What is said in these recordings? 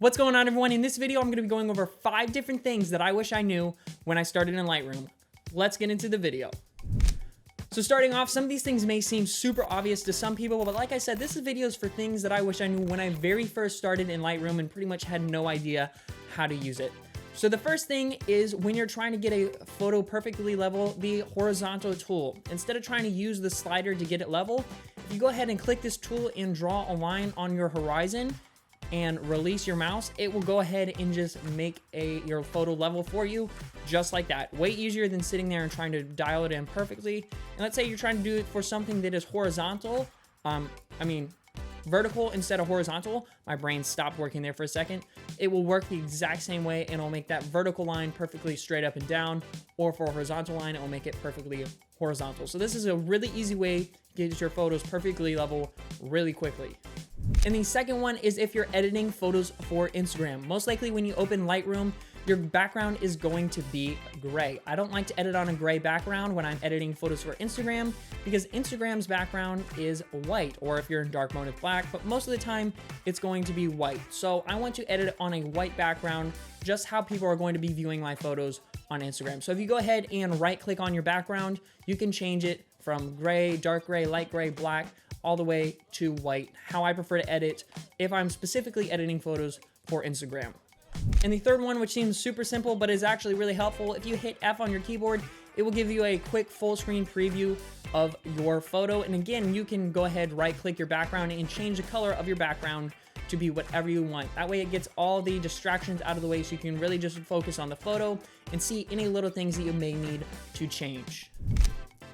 What's going on, everyone? In this video, I'm going to be going over 5 different things that I wish I knew when I started in Lightroom. Let's get into the video. So starting off, some of these things may seem super obvious to some people, but like I said, this video is for things that I wish I knew when I very first started in Lightroom and pretty much had no idea how to use it. So the first thing is when you're trying to get a photo perfectly level, the horizontal tool. Instead of trying to use the slider to get it level, if you go ahead and click this tool and draw a line on your horizon and release your mouse, it will go ahead and just make your photo level for you, just like that. Way easier than sitting there and trying to dial it in perfectly. And let's say you're trying to do it for something that is horizontal, vertical instead of horizontal. My brain stopped working there for a second. It will work the exact same way, and it'll make that vertical line perfectly straight up and down, or for a horizontal line, it will make it perfectly horizontal. So this is a really easy way to get your photos perfectly level really quickly. And the second one is if you're editing photos for Instagram. Most likely when you open Lightroom, your background is going to be gray. I don't like to edit on a gray background when I'm editing photos for Instagram because Instagram's background is white, or if you're in dark mode, it's black, but most of the time it's going to be white. So I want to edit on a white background, just how people are going to be viewing my photos on Instagram. So if you go ahead and right click on your background, you can change it from gray, dark gray, light gray, black, all the way to white, how I prefer to edit if I'm specifically editing photos for Instagram. And the third one, which seems super simple, but is actually really helpful, if you hit F on your keyboard, it will give you a quick full screen preview of your photo. And again, you can go ahead, right click your background and change the color of your background to be whatever you want. That way it gets all the distractions out of the way so you can really just focus on the photo and see any little things that you may need to change.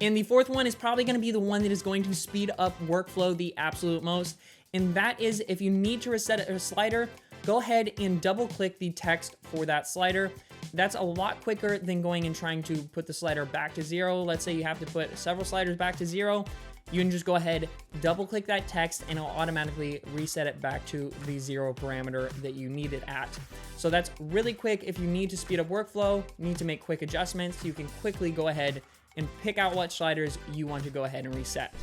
And the fourth one is probably going to be the one that is going to speed up workflow the absolute most. And that is if you need to reset a slider, go ahead and double click the text for that slider. That's a lot quicker than going and trying to put the slider back to 0. Let's say you have to put several sliders back to 0. You can just go ahead, double click that text, and it'll automatically reset it back to the 0 parameter that you need it at. So that's really quick. If you need to speed up workflow, need to make quick adjustments, you can quickly go ahead and pick out what sliders you want to go ahead and reset.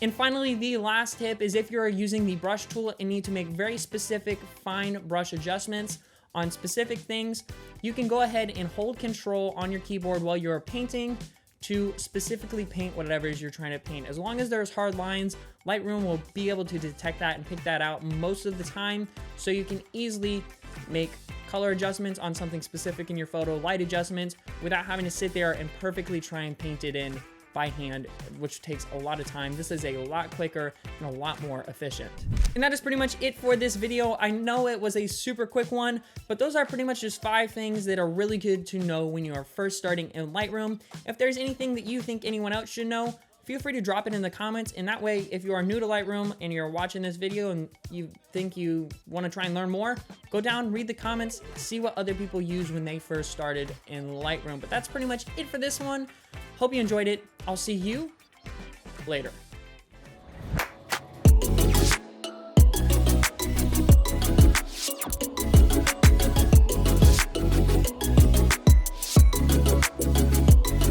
And finally, the last tip is if you're using the brush tool and need to make very specific fine brush adjustments on specific things, you can go ahead and hold Control on your keyboard while you're painting to specifically paint whatever it is you're trying to paint. As long as there's hard lines, Lightroom will be able to detect that and pick that out most of the time, so you can easily make color adjustments on something specific in your photo, light adjustments, without having to sit there and perfectly try and paint it in by hand, which takes a lot of time. This is a lot quicker and a lot more efficient. And that is pretty much it for this video. I know it was a super quick one, but those are pretty much just 5 things that are really good to know when you are first starting in Lightroom. If there's anything that you think anyone else should know, feel free to drop it in the comments, and that way, if you are new to Lightroom and you're watching this video and you think you want to try and learn more, go down, read the comments, see what other people use when they first started in Lightroom. But that's pretty much it for this one. Hope you enjoyed it. I'll see you later.